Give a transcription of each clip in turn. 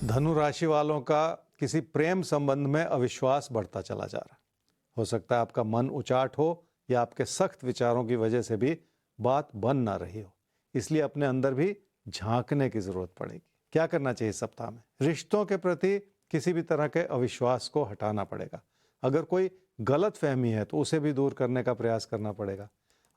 धनु राशि वालों का किसी प्रेम संबंध में अविश्वास बढ़ता चला जा रहा है। हो सकता है आपका मन उचाट हो या आपके सख्त विचारों की वजह से भी बात बन ना रही हो, इसलिए अपने अंदर भी झांकने की जरूरत पड़ेगी। क्या करना चाहिए सप्ताह में? रिश्तों के प्रति किसी भी तरह के अविश्वास को हटाना पड़ेगा। अगर कोई गलत फहमी है तो उसे भी दूर करने का प्रयास करना पड़ेगा।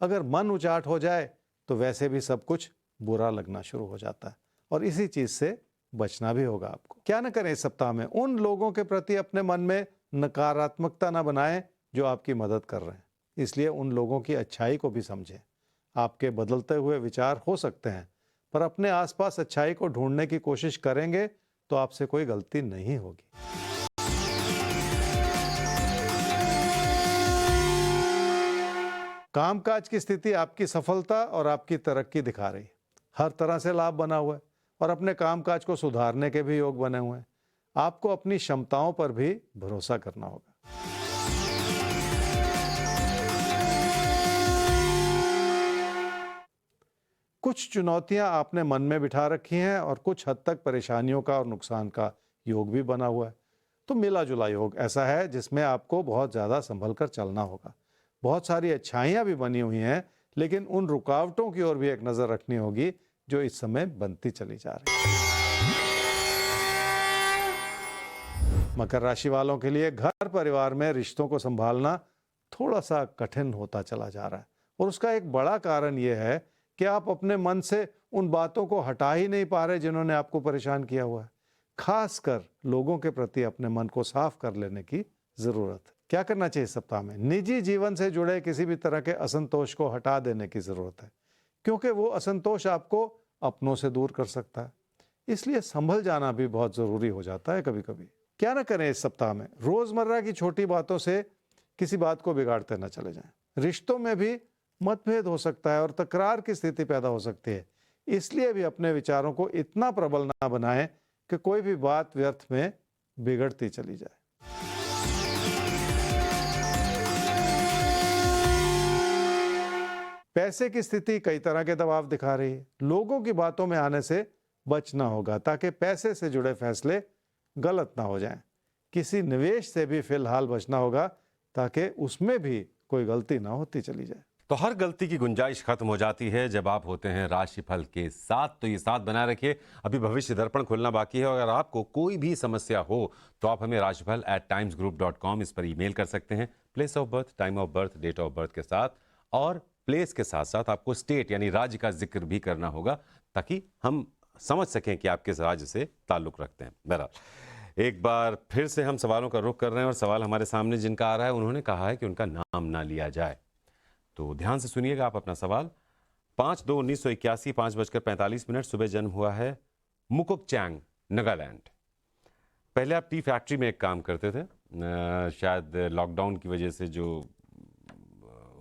अगर मन उचाट हो जाए तो वैसे भी सब कुछ बुरा लगना शुरू हो जाता है और इसी चीज से बचना भी होगा आपको। क्या न करें इस सप्ताह में? उन लोगों के प्रति अपने मन में नकारात्मकता न बनाएं जो आपकी मदद कर रहे हैं, इसलिए उन लोगों की अच्छाई को भी समझें। आपके बदलते हुए विचार हो सकते हैं, पर अपने आसपास अच्छाई को ढूंढने की कोशिश करेंगे तो आपसे कोई गलती नहीं होगी। कामकाज की स्थिति आपकी सफलता और आपकी तरक्की दिखा रही है। हर तरह से लाभ बना हुआ है और अपने कामकाज को सुधारने के भी योग बने हुए हैं। आपको अपनी क्षमताओं पर भी भरोसा करना होगा। कुछ चुनौतियां आपने मन में बिठा रखी हैं और कुछ हद तक परेशानियों का और नुकसान का योग भी बना हुआ है। तो मिला जुला योग ऐसा है जिसमें आपको बहुत ज्यादा संभल कर चलना होगा। बहुत सारी अच्छाइयां भी बनी हुई हैं, लेकिन उन रुकावटों की ओर भी एक नजर रखनी होगी जो इस समय बनती चली जा रही है। मकर राशि वालों के लिए घर परिवार में रिश्तों को संभालना थोड़ा सा कठिन होता चला जा रहा है और उसका एक बड़ा कारण यह है कि आप अपने मन से उन बातों को हटा ही नहीं पा रहे जिन्होंने आपको परेशान किया हुआ है। खासकर लोगों के प्रति अपने मन को साफ कर लेने की जरूरत है। क्या करना चाहिए सप्ताह में? निजी जीवन से जुड़े किसी भी तरह के असंतोष को हटा देने की जरूरत है, क्योंकि वो असंतोष आपको अपनों से दूर कर सकता है। इसलिए संभल जाना भी बहुत जरूरी हो जाता है कभी कभी। क्या ना करें इस सप्ताह में? रोजमर्रा की छोटी बातों से किसी बात को बिगाड़ते न चले जाएं। रिश्तों में भी मतभेद हो सकता है और तकरार की स्थिति पैदा हो सकती है, इसलिए भी अपने विचारों को इतना प्रबल ना बनाएं कि कोई भी बात व्यर्थ में बिगड़ती चली जाए। पैसे की स्थिति कई तरह के दबाव दिखा रही है। लोगों की बातों में आने से बचना होगा ताकि पैसे से जुड़े फैसले गलत ना हो जाएं। किसी निवेश से भी फिलहाल बचना होगा ताकि उसमें भी कोई गलती ना होती चली जाए। तो हर गलती की गुंजाइश खत्म हो जाती है जब आप होते हैं राशिफल के साथ। तो ये साथ बनाए रखिए। अभी भविष्य दर्पण खुलना बाकी है और अगर आपको कोई भी समस्या हो तो आप हमें rashifal@timesgroup.com इस पर ईमेल कर सकते हैं। Place of birth, time of birth, date of birth के साथ, और प्लेस के साथ साथ आपको स्टेट यानी राज्य का जिक्र भी करना होगा ताकि हम समझ सकें कि आप किस राज्य से ताल्लुक रखते हैं। बहरहाल एक बार फिर से हम सवालों का रुख कर रहे हैं और सवाल हमारे सामने जिनका आ रहा है उन्होंने कहा है कि उनका नाम ना लिया जाए। तो ध्यान से सुनिएगा आप अपना सवाल। 5/2/1981 5:45 सुबह जन्म हुआ है मुकुकचैंग, नागालैंड। पहले आप टी फैक्ट्री में एक काम करते थे। शायद लॉकडाउन की वजह से जो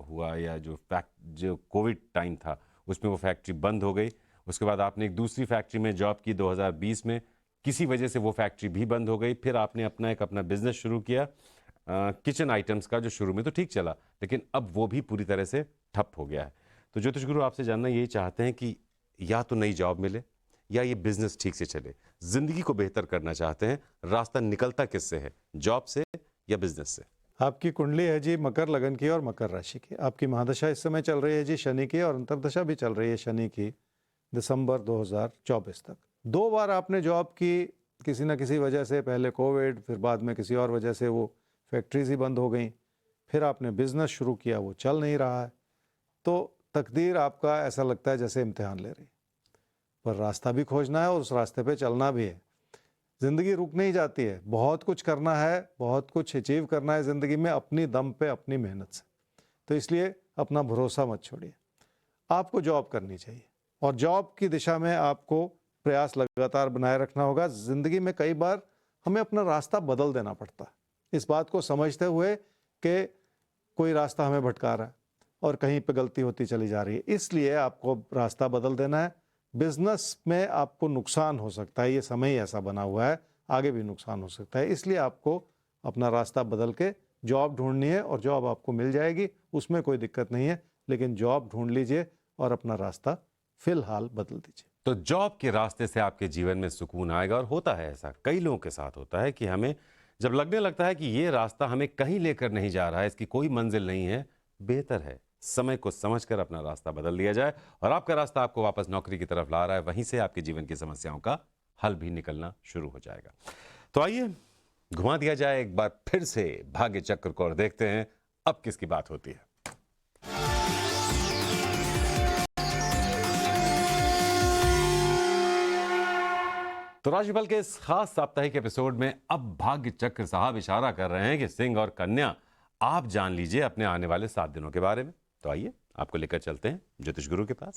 हुआ या जो कोविड टाइम था उसमें वो फैक्ट्री बंद हो गई। उसके बाद आपने एक दूसरी फैक्ट्री में जॉब की 2020 में, किसी वजह से वो फैक्ट्री भी बंद हो गई। फिर आपने अपना बिजनेस शुरू किया किचन आइटम्स का, जो शुरू में तो ठीक चला लेकिन अब वो भी पूरी तरह से ठप हो गया है। तो ज्योतिष गुरु आपसे जानना यही चाहते हैं कि या तो नई जॉब मिले या ये बिजनेस ठीक से चले। जिंदगी को बेहतर करना चाहते हैं, रास्ता निकलता किससे है, जॉब से या बिजनेस से? आपकी कुंडली है जी मकर लगन की और मकर राशि की। आपकी महादशा इस समय चल रही है जी शनि की, और अंतर्दशा भी चल रही है शनि की दिसंबर 2024 तक। 2 बार आपने जॉब की किसी न किसी वजह से, पहले कोविड, फिर बाद में किसी और वजह से वो फैक्ट्रीज ही बंद हो गई। फिर आपने बिजनेस शुरू किया, वो चल नहीं रहा है। तो तकदीर आपका ऐसा लगता है जैसे इम्तिहान ले रही, पर रास्ता भी खोजना है और उस रास्ते पे चलना भी है। जिंदगी रुक नहीं जाती है, बहुत कुछ करना है, बहुत कुछ अचीव करना है जिंदगी में अपनी दम पे, अपनी मेहनत से। तो इसलिए अपना भरोसा मत छोड़िए। आपको जॉब करनी चाहिए और जॉब की दिशा में आपको प्रयास लगातार बनाए रखना होगा। जिंदगी में कई बार हमें अपना रास्ता बदल देना पड़ता है, इस बात को समझते हुए कि कोई रास्ता हमें भटका रहा है और कहीं पे गलती होती चली जा रही है, इसलिए आपको रास्ता बदल देना है। बिजनेस में आपको नुकसान हो सकता है, ये समय ही ऐसा बना हुआ है, आगे भी नुकसान हो सकता है, इसलिए आपको अपना रास्ता बदल के जॉब ढूंढनी है और जॉब आपको मिल जाएगी, उसमें कोई दिक्कत नहीं है। लेकिन जॉब ढूंढ लीजिए और अपना रास्ता फिलहाल बदल दीजिए। तो जॉब के रास्ते से आपके जीवन में सुकून आएगा। और होता है ऐसा, कई लोगों के साथ होता है कि हमें जब लगने लगता है कि ये रास्ता हमें कहीं लेकर नहीं जा रहा है, इसकी कोई मंजिल नहीं है, बेहतर है समय को समझकर अपना रास्ता बदल दिया जाए। और आपका रास्ता आपको वापस नौकरी की तरफ ला रहा है, वहीं से आपके जीवन की समस्याओं का हल भी निकलना शुरू हो जाएगा। तो आइए घुमा दिया जाए एक बार फिर से भाग्य चक्र को और देखते हैं अब किसकी बात होती है। तो राशिफल के इस खास साप्ताहिक एपिसोड में अब भाग्य चक्र साहब इशारा कर रहे हैं कि सिंह और कन्या, आप जान लीजिए अपने आने वाले 7 दिनों के बारे में। तो आइए आपको लेकर चलते हैं ज्योतिष गुरु के पास।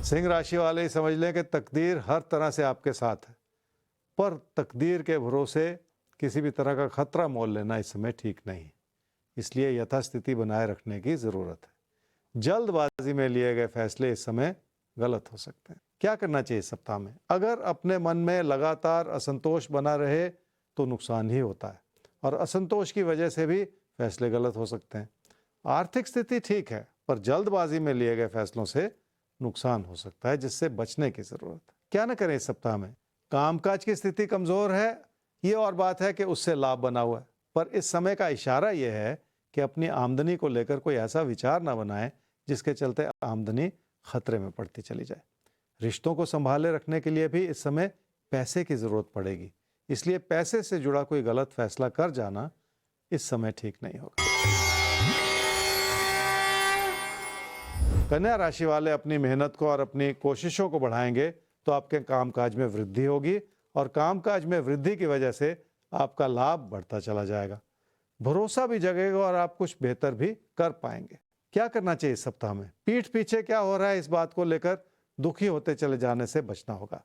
सिंह राशि वाले ही समझ लें कि तकदीर हर तरह से आपके साथ है, पर तकदीर के भरोसे किसी भी तरह का खतरा मोल लेना इस समय ठीक नहीं। इसलिए यथास्थिति बनाए रखने की जरूरत है। जल्दबाजी में लिए गए फैसले इस समय गलत हो सकते हैं। क्या करना चाहिए इस सप्ताह में? अगर अपने मन में लगातार असंतोष बना रहे तो नुकसान ही होता है, और असंतोष की वजह से भी फैसले गलत हो सकते हैं। आर्थिक स्थिति ठीक है, पर जल्दबाजी में लिए गए फैसलों से नुकसान हो सकता है, जिससे बचने की जरूरत है। क्या न करें इस सप्ताह में? कामकाज की स्थिति कमजोर है, ये और बात है कि उससे लाभ बना हुआ है, पर इस समय का इशारा यह है कि अपनी आमदनी को लेकर कोई ऐसा विचार ना बनाएं जिसके चलते आमदनी खतरे में पड़ती चली जाए। रिश्तों को संभाले रखने के लिए भी इस समय पैसे की जरूरत पड़ेगी, इसलिए पैसे से जुड़ा कोई गलत फैसला कर जाना इस समय ठीक नहीं होगा। कन्या राशि वाले अपनी मेहनत को और अपनी कोशिशों को बढ़ाएंगे तो आपके कामकाज में वृद्धि होगी, और कामकाज में वृद्धि की वजह से आपका लाभ बढ़ता चला जाएगा। भरोसा भी जगेगा और आप कुछ बेहतर भी कर पाएंगे। क्या करना चाहिए इस सप्ताह में? पीठ पीछे क्या हो रहा है इस बात को लेकर दुखी होते चले जाने से बचना होगा।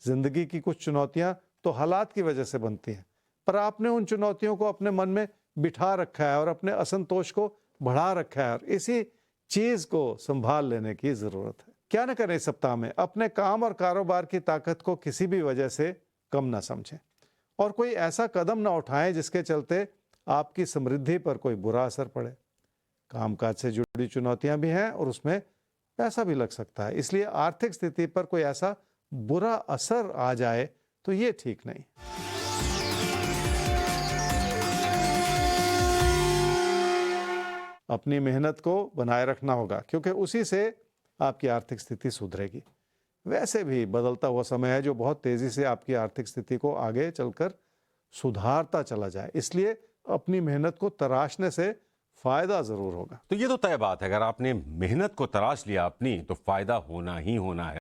जिंदगी की कुछ चुनौतियां तो हालात की वजह से बनती हैं, पर आपने उन चुनौतियों को अपने मन में बिठा रखा है और अपने असंतोष को बढ़ा रखा है, और इसी चीज को संभाल लेने की जरूरत है। क्या न करें इस सप्ताह में? अपने काम और कारोबार की ताकत को किसी भी वजह से कम ना समझें, और कोई ऐसा कदम ना उठाएं जिसके चलते आपकी समृद्धि पर कोई बुरा असर पड़े। कामकाज से जुड़ी चुनौतियां भी हैं और उसमें पैसा भी लग सकता है, इसलिए आर्थिक स्थिति पर कोई ऐसा बुरा असर आ जाए तो ये ठीक नहीं। अपनी मेहनत को बनाए रखना होगा, क्योंकि उसी से आपकी आर्थिक स्थिति सुधरेगी। वैसे भी बदलता हुआ समय है जो बहुत तेजी से आपकी आर्थिक स्थिति को आगे चलकर सुधारता चला जाए, इसलिए अपनी मेहनत को तराशने से फायदा जरूर होगा। तो ये तो तय बात है, अगर आपने मेहनत को तराश लिया अपनी, तो फायदा होना ही होना है।